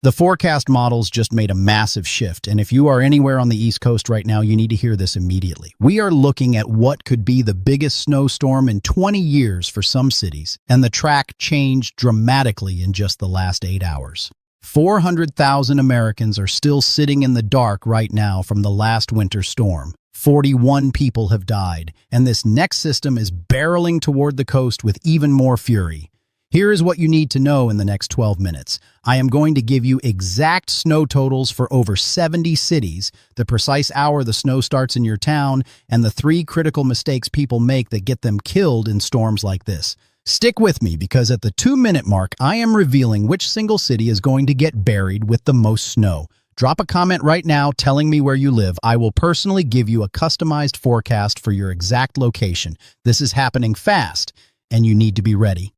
The forecast models just made a massive shift, and if you are anywhere on the East Coast right now, you need to hear this immediately. We are looking at what could be the biggest snowstorm in 20 years for some cities, and the track changed dramatically in just the last 8 hours. 400,000 Americans are still sitting in the dark right now from the last winter storm. 41 people have died, and this next system is barreling toward the coast with even more fury. Here is what you need to know in the next 12 minutes. I am going to give you exact snow totals for over 70 cities, the precise hour the snow starts in your town, and the 3 critical mistakes people make that get them killed in storms like this. Stick with me because at the 2-minute mark, I am revealing which single city is going to get buried with the most snow. Drop a comment right now telling me where you live. I will personally give you a customized forecast for your exact location. This is happening fast, and you need to be ready.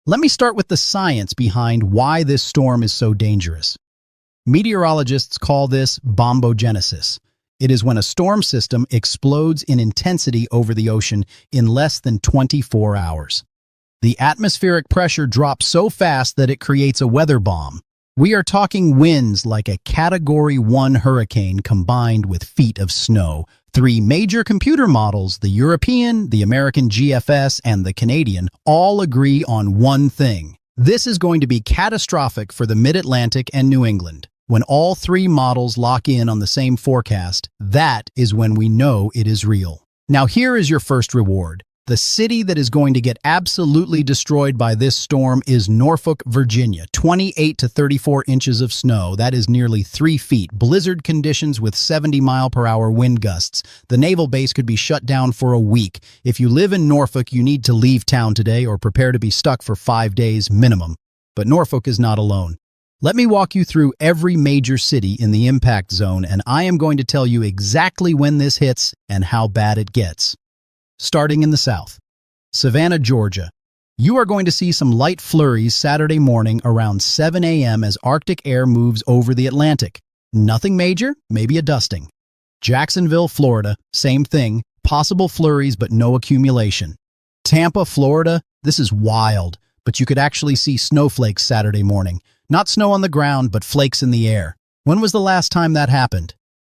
Let me start with the science behind why this storm is so dangerous. Meteorologists call this bombogenesis. It is when a storm system explodes in intensity over the ocean in less than 24 hours. The atmospheric pressure drops so fast that it creates a weather bomb. We are talking winds like a Category 1 hurricane combined with feet of snow. 3 major computer models, the European, the American GFS, and the Canadian, all agree on one thing. This is going to be catastrophic for the Mid-Atlantic and New England. When all 3 models lock in on the same forecast, that is when we know it is real. Now here is your first reward. The city that is going to get absolutely destroyed by this storm is Norfolk, Virginia. 28 to 34 inches of snow. That is nearly 3 feet. Blizzard conditions with 70-mile-per-hour wind gusts. The naval base could be shut down for a week. If you live in Norfolk, you need to leave town today or prepare to be stuck for 5 days minimum. But Norfolk is not alone. Let me walk you through every major city in the impact zone, and I am going to tell you exactly when this hits and how bad it gets. Starting in the south, Savannah, Georgia. You are going to see some light flurries Saturday morning around 7 a.m. as Arctic air moves over the Atlantic. Nothing major, maybe a dusting. Jacksonville, Florida, same thing, possible flurries but no accumulation. Tampa, Florida, this is wild, but you could actually see snowflakes Saturday morning. Not snow on the ground, but flakes in the air. When was the last time that happened?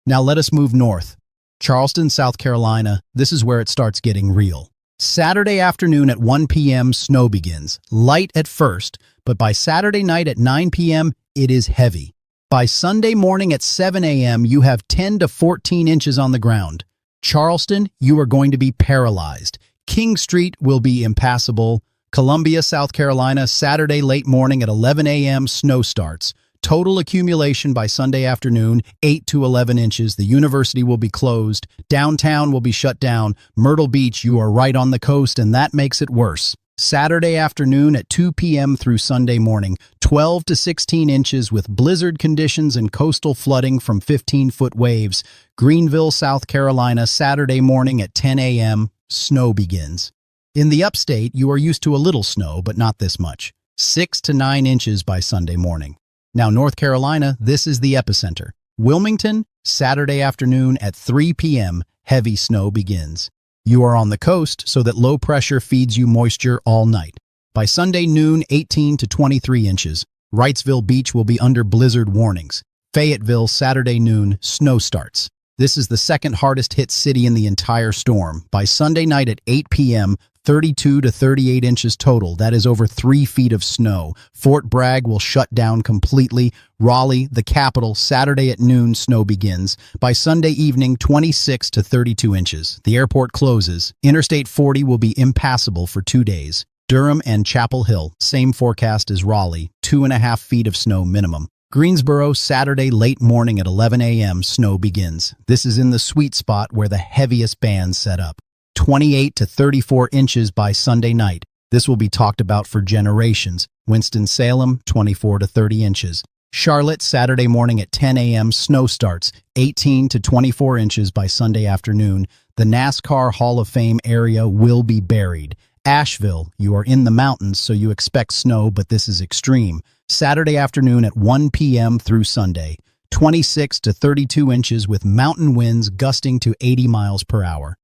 Now let us move north. Charleston, South Carolina, this is where it starts getting real. Saturday afternoon at 1 p.m., snow begins. Light at first, but by Saturday night at 9 p.m., it is heavy. By Sunday morning at 7 a.m., you have 10 to 14 inches on the ground. Charleston, you are going to be paralyzed. King Street will be impassable. Columbia, South Carolina, Saturday late morning at 11 a.m., snow starts. Total accumulation by Sunday afternoon, 8 to 11 inches. The university will be closed. Downtown will be shut down. Myrtle Beach, you are right on the coast, and that makes it worse. Saturday afternoon at 2 p.m. through Sunday morning, 12 to 16 inches with blizzard conditions and coastal flooding from 15-foot waves. Greenville, South Carolina, Saturday morning at 10 a.m., snow begins. In the upstate, you are used to a little snow, but not this much. 6 to 9 inches by Sunday morning. Now, North Carolina, this is the epicenter. Wilmington, Saturday afternoon at 3 p.m., heavy snow begins. You are on the coast, so that low pressure feeds you moisture all night. By Sunday noon, 18 to 23 inches. Wrightsville Beach will be under blizzard warnings. Fayetteville, Saturday noon, snow starts. This is the second hardest hit city in the entire storm. By Sunday night at 8 p.m., 32 to 38 inches total. That is over 3 feet of snow. Fort Bragg will shut down completely. Raleigh, the capital, Saturday at noon, snow begins. By Sunday evening, 26 to 32 inches. The airport closes. Interstate 40 will be impassable for 2 days. Durham and Chapel Hill, same forecast as Raleigh, 2.5 feet of snow minimum. Greensboro, Saturday late morning at 11 a.m., snow begins. This is in the sweet spot where the heaviest bands set up. 28 to 34 inches by Sunday night. This will be talked about for generations. Winston-Salem, 24 to 30 inches. Charlotte, Saturday morning at 10 a.m., snow starts. 18 to 24 inches by Sunday afternoon. The NASCAR Hall of Fame area will be buried. Asheville, you are in the mountains, so you expect snow, but this is extreme. Saturday afternoon at 1 p.m. through Sunday. 26 to 32 inches with mountain winds gusting to 80 miles per hour.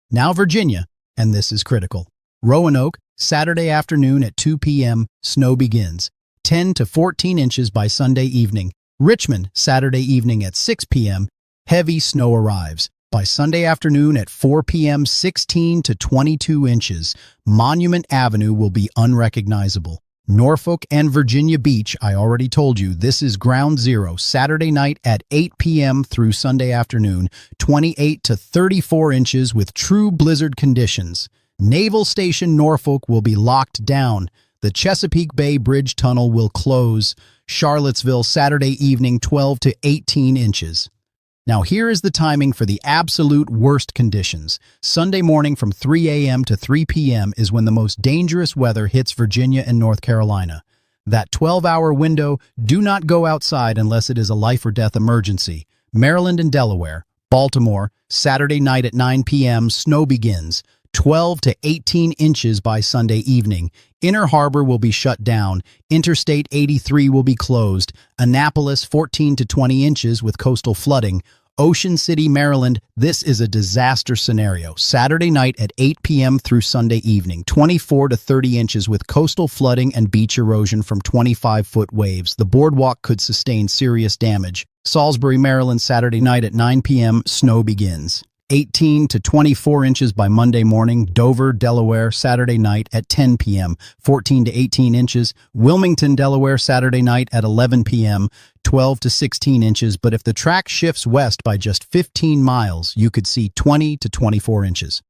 Now Virginia, and this is critical. Roanoke, Saturday afternoon at 2 p.m., snow begins. 10 to 14 inches by Sunday evening. Richmond, Saturday evening at 6 p.m., heavy snow arrives. By Sunday afternoon at 4 p.m., 16 to 22 inches. Monument Avenue will be unrecognizable. Norfolk and Virginia Beach, I already told you, this is ground zero. Saturday night at 8 p.m. through Sunday afternoon, 28 to 34 inches with true blizzard conditions. Naval Station Norfolk will be locked down. The Chesapeake Bay Bridge Tunnel will close. Charlottesville, Saturday evening, 12 to 18 inches. Now here is the timing for the absolute worst conditions. Sunday morning from 3 a.m. to 3 p.m. is when the most dangerous weather hits Virginia and North Carolina. That 12-hour window, do not go outside unless it is a life or death emergency. Maryland and Delaware. Baltimore, Saturday night at 9 p.m., snow begins. 12 to 18 inches by Sunday evening. Inner Harbor will be shut down. Interstate 83 will be closed. Annapolis, 14 to 20 inches with coastal flooding. Ocean City, Maryland, this is a disaster scenario. Saturday night at 8 p.m. through Sunday evening, 24 to 30 inches with coastal flooding and beach erosion from 25-foot waves. The boardwalk could sustain serious damage. Salisbury, Maryland, Saturday night at 9 p.m., snow begins. 18 to 24 inches by Monday morning. Dover, Delaware, Saturday night at 10 p.m., 14 to 18 inches. Wilmington, Delaware, Saturday night at 11 p.m., 12 to 16 inches. But if the track shifts west by just 15 miles, you could see 20 to 24 inches.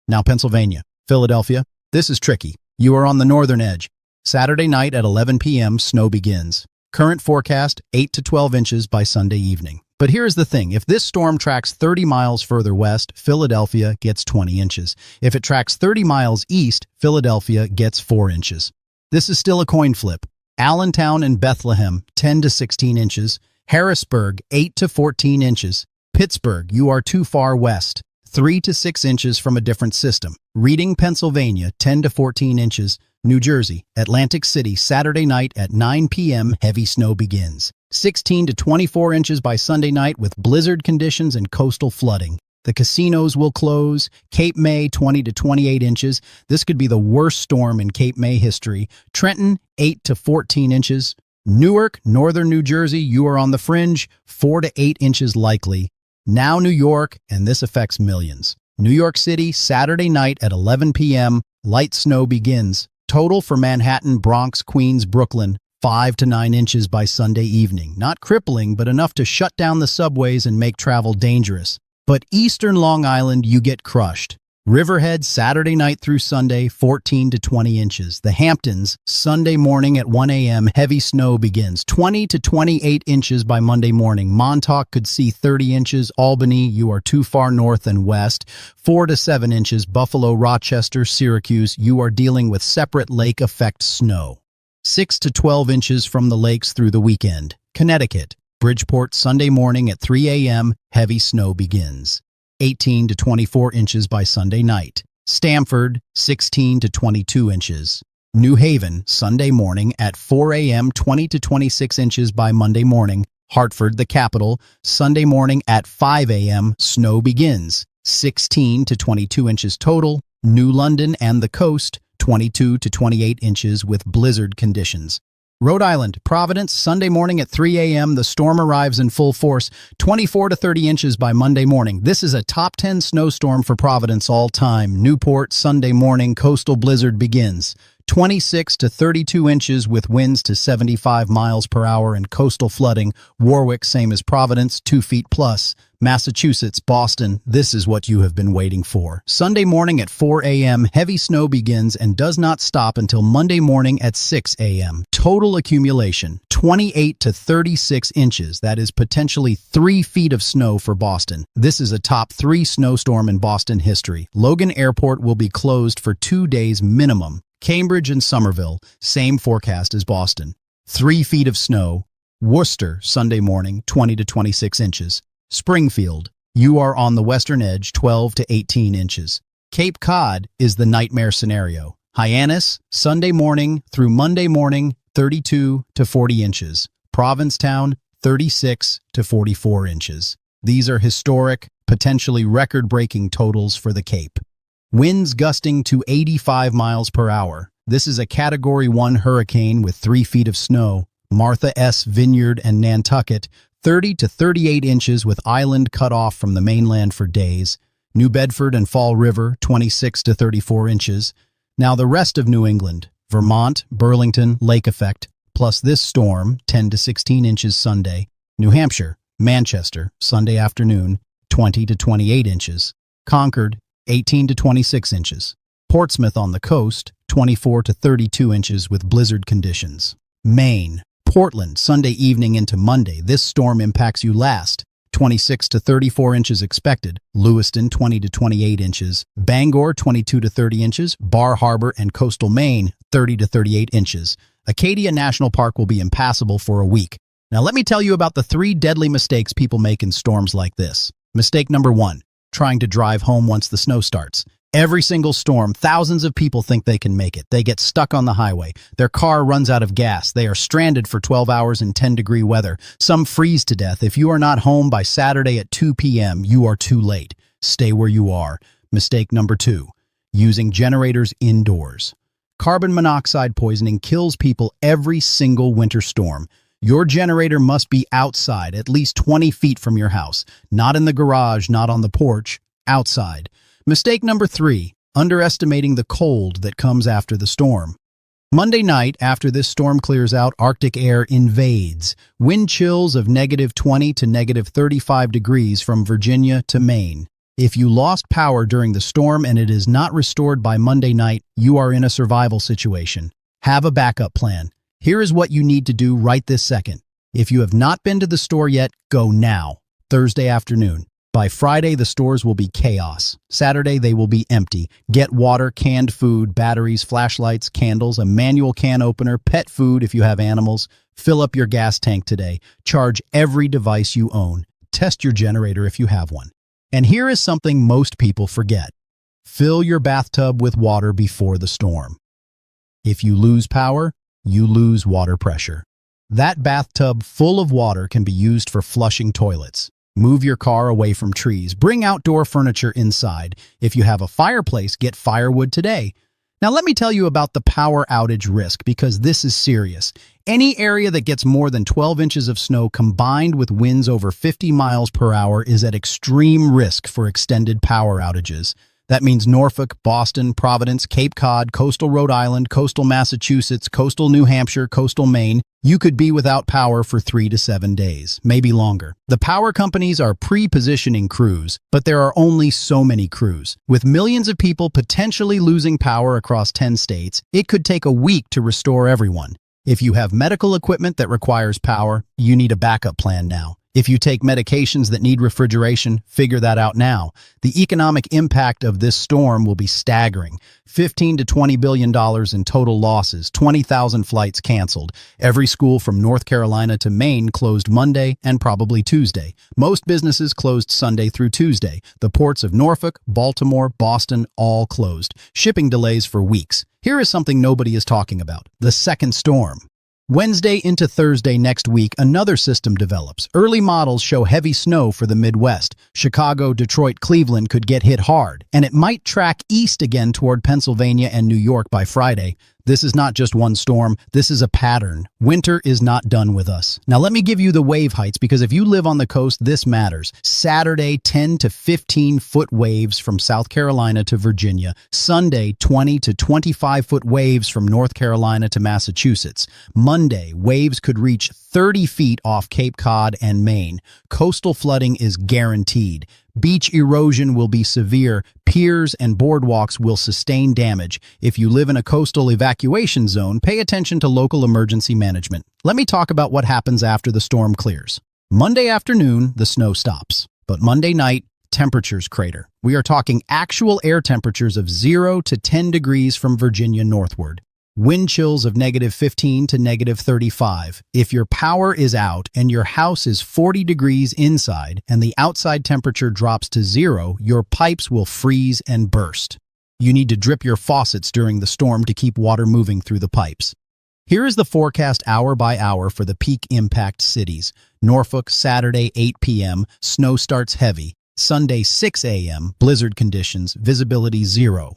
Now Pennsylvania, Philadelphia, this is tricky. You are on the northern edge. Saturday night at 11 p.m., snow begins. Current forecast, 8 to 12 inches by Sunday evening. But here's the thing, if this storm tracks 30 miles further west, Philadelphia gets 20 inches. If it tracks 30 miles east, Philadelphia gets 4 inches. This is still a coin flip. Allentown and Bethlehem, 10 to 16 inches. Harrisburg, 8 to 14 inches. Pittsburgh, you are too far west, 3 to 6 inches from a different system. Reading, Pennsylvania, 10 to 14 inches. New Jersey, Atlantic City, Saturday night at 9 p.m., heavy snow begins. 16 to 24 inches by Sunday night with blizzard conditions and coastal flooding. The casinos will close. Cape May, 20 to 28 inches. This could be the worst storm in Cape May history. Trenton, 8 to 14 inches. Newark, northern New Jersey, you are on the fringe, 4 to 8 inches likely. Now New York, and this affects millions. New York City, Saturday night at 11 p.m., light snow begins. Total for Manhattan, Bronx, Queens, Brooklyn, 5 to 9 inches by Sunday evening. Not crippling, but enough to shut down the subways and make travel dangerous. But eastern Long Island, you get crushed. Riverhead, Saturday night through Sunday, 14 to 20 inches. The Hamptons, Sunday morning at 1 a.m., heavy snow begins. 20 to 28 inches by Monday morning. Montauk could see 30 inches. Albany, you are too far north and west. 4 to 7 inches. Buffalo, Rochester, Syracuse, you are dealing with separate lake effect snow. 6 to 12 inches from the lakes through the weekend. Connecticut, Bridgeport, Sunday morning at 3 a.m., heavy snow begins. 18 to 24 inches by Sunday night. Stamford, 16 to 22 inches. New Haven, Sunday morning at 4 a.m., 20 to 26 inches by Monday morning. Hartford, the capital, Sunday morning at 5 a.m., snow begins. 16 to 22 inches total. New London and the coast, 22 to 28 inches with blizzard conditions. Rhode Island, Providence, Sunday morning at 3 a.m. The storm arrives in full force, 24 to 30 inches by Monday morning. This is a top 10 snowstorm for Providence all time. Newport, Sunday morning, coastal blizzard begins. 26 to 32 inches with winds to 75 miles per hour and coastal flooding. Warwick, same as Providence, 2 feet plus. Massachusetts, Boston, this is what you have been waiting for. Sunday morning at 4 a.m., heavy snow begins and does not stop until Monday morning at 6 a.m. Total accumulation, 28 to 36 inches. That is potentially 3 feet of snow for Boston. This is a top 3 snowstorm in Boston history. Logan Airport will be closed for 2 days minimum. Cambridge and Somerville, same forecast as Boston. 3 feet of snow. Worcester, Sunday morning, 20 to 26 inches. Springfield, you are on the western edge, 12 to 18 inches. Cape Cod is the nightmare scenario. Hyannis, Sunday morning through Monday morning, 32 to 40 inches. Provincetown, 36 to 44 inches. These are historic, potentially record-breaking totals for the Cape. Winds gusting to 85 miles per hour. This is a Category 1 hurricane with 3 feet of snow. Martha S. Vineyard and Nantucket, 30 to 38 inches with island cut off from the mainland for days. New Bedford and Fall River, 26 to 34 inches. Now the rest of New England, Vermont, Burlington, Lake Effect, plus this storm, 10 to 16 inches Sunday. New Hampshire, Manchester, Sunday afternoon, 20 to 28 inches. Concord, 18 to 26 inches. Portsmouth on the coast, 24 to 32 inches with blizzard conditions. Maine, Portland, Sunday evening into Monday. This storm impacts you last. 26 to 34 inches expected. Lewiston, 20 to 28 inches. Bangor, 22 to 30 inches. Bar Harbor and coastal Maine, 30 to 38 inches. Acadia National Park will be impassable for a week. Now let me tell you about the 3 deadly mistakes people make in storms like this. Mistake number 1, trying to drive home once the snow starts. Every single storm, thousands of people think they can make it. They get stuck on the highway. Their car runs out of gas. They are stranded for 12 hours in 10-degree weather. Some freeze to death. If you are not home by Saturday at 2 p.m., you are too late. Stay where you are. Mistake number 2, using generators indoors. Carbon monoxide poisoning kills people every single winter storm. Your generator must be outside, at least 20 feet from your house. Not in the garage, not on the porch, outside. Mistake number 3, underestimating the cold that comes after the storm. Monday night, after this storm clears out, Arctic air invades. Wind chills of -20 to -35 degrees from Virginia to Maine. If you lost power during the storm and it is not restored by Monday night, you are in a survival situation. Have a backup plan. Here is what you need to do right this second. If you have not been to the store yet, go now. Thursday afternoon. By Friday, the stores will be chaos. Saturday, they will be empty. Get water, canned food, batteries, flashlights, candles, a manual can opener, pet food if you have animals. Fill up your gas tank today. Charge every device you own. Test your generator if you have one. And here is something most people forget. Fill your bathtub with water before the storm. If you lose power, you lose water pressure. That bathtub full of water can be used for flushing toilets. Move your car away from trees. Bring outdoor furniture inside. If you have a fireplace, get firewood today. Now let me tell you about the power outage risk, because this is serious. Any area that gets more than 12 inches of snow combined with winds over 50 miles per hour is at extreme risk for extended power outages. That means Norfolk, Boston, Providence, Cape Cod, coastal Rhode Island, coastal Massachusetts, coastal New Hampshire, coastal Maine. You could be without power for 3 to 7 days, maybe longer. The power companies are pre-positioning crews, but there are only so many crews. With millions of people potentially losing power across 10 states, it could take a week to restore everyone. If you have medical equipment that requires power, you need a backup plan now. If you take medications that need refrigeration, figure that out now. The economic impact of this storm will be staggering. $15 to $20 billion in total losses, 20,000 flights canceled. Every school from North Carolina to Maine closed Monday and probably Tuesday. Most businesses closed Sunday through Tuesday. The ports of Norfolk, Baltimore, Boston, all closed. Shipping delays for weeks. Here is something nobody is talking about: the second storm. Wednesday into Thursday next week, another system develops. Early models show heavy snow for the Midwest. Chicago, Detroit, Cleveland could get hit hard, and it might track east again toward Pennsylvania and New York by Friday. This is not just one storm, this is a pattern. Winter is not done with us. Now let me give you the wave heights, because if you live on the coast, this matters. Saturday, 10 to 15 foot waves from South Carolina to Virginia. Sunday, 20 to 25 foot waves from North Carolina to Massachusetts. Monday, waves could reach 30 feet off Cape Cod and Maine. Coastal flooding is guaranteed. Beach erosion will be severe. Piers and boardwalks will sustain damage. If you live in a coastal evacuation zone, pay attention to local emergency management. Let me talk about what happens after the storm clears. Monday afternoon, the snow stops. But Monday night, temperatures crater. We are talking actual air temperatures of 0 to 10 degrees from Virginia northward. Wind chills of -15 to -35. If your power is out and your house is 40 degrees inside and the outside temperature drops to 0, your pipes will freeze and burst. You need to drip your faucets during the storm to keep water moving through the pipes. Here is the forecast hour by hour for the peak impact cities. Norfolk, Saturday, 8 p.m., snow starts heavy. Sunday, 6 a.m., blizzard conditions, visibility 0.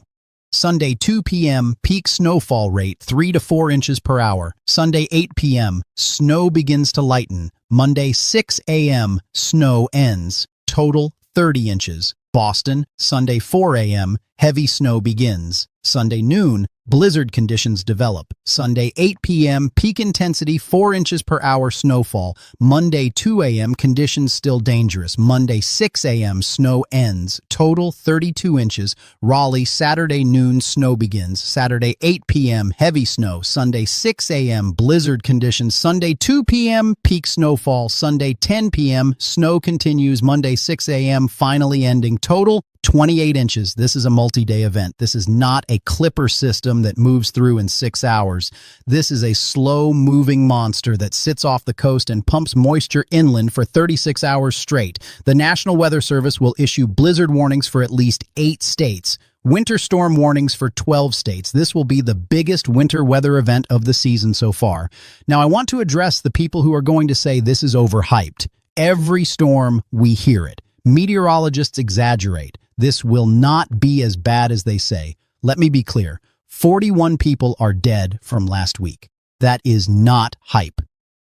Sunday 2 p.m., peak snowfall rate 3 to 4 inches per hour. Sunday 8 p.m., snow begins to lighten. Monday 6 a.m., snow ends. Total 30 inches. Boston, Sunday 4 a.m., heavy snow begins. Sunday noon, blizzard conditions develop. Sunday 8 p.m., peak intensity 4 inches per hour snowfall. Monday 2 a.m., conditions still dangerous. Monday 6 a.m., snow ends. Total 32 inches. Raleigh, Saturday noon, snow begins. Saturday 8 p.m., heavy snow. Sunday 6 a.m., blizzard conditions. Sunday 2 p.m., peak snowfall. Sunday 10 p.m., snow continues. Monday 6 a.m., finally ending. Total 28 inches. This is a multi-day event. This is not a clipper system that moves through in 6 hours. This is a slow-moving monster that sits off the coast and pumps moisture inland for 36 hours straight. The National Weather Service will issue blizzard warnings for at least 8 states. Winter storm warnings for 12 states. This will be the biggest winter weather event of the season so far. Now, I want to address the people who are going to say this is overhyped. Every storm, we hear it. Meteorologists exaggerate. This will not be as bad as they say. Let me be clear. 41 people are dead from last week. That is not hype.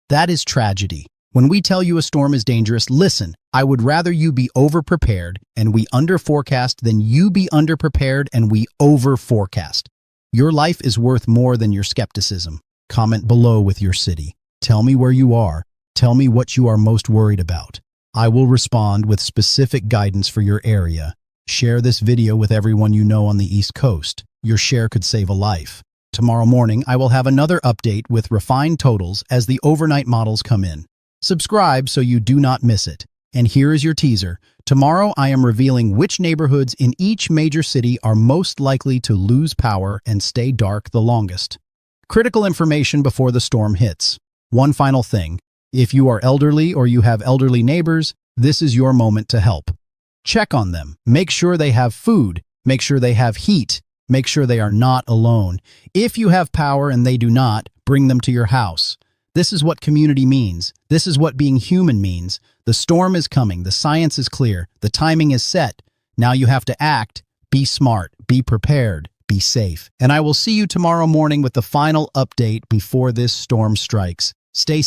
That is tragedy. When we tell you a storm is dangerous, listen. I would rather you be over-prepared and we under-forecast than you be under-prepared and we over-forecast. Your life is worth more than your skepticism. Comment below with your city. Tell me where you are. Tell me what you are most worried about. I will respond with specific guidance for your area. Share this video with everyone you know on the East Coast. Your share could save a life. Tomorrow morning, I will have another update with refined totals as the overnight models come in. Subscribe so you do not miss it. And here is your teaser. Tomorrow, I am revealing which neighborhoods in each major city are most likely to lose power and stay dark the longest. Critical information before the storm hits. One final thing. If you are elderly or you have elderly neighbors, this is your moment to help. Check on them. Make sure they have food. Make sure they have heat. Make sure they are not alone. If you have power and they do not, bring them to your house. This is what community means. This is what being human means. The storm is coming. The science is clear. The timing is set. Now you have to act. Be smart. Be prepared. Be safe. And I will see you tomorrow morning with the final update before this storm strikes. Stay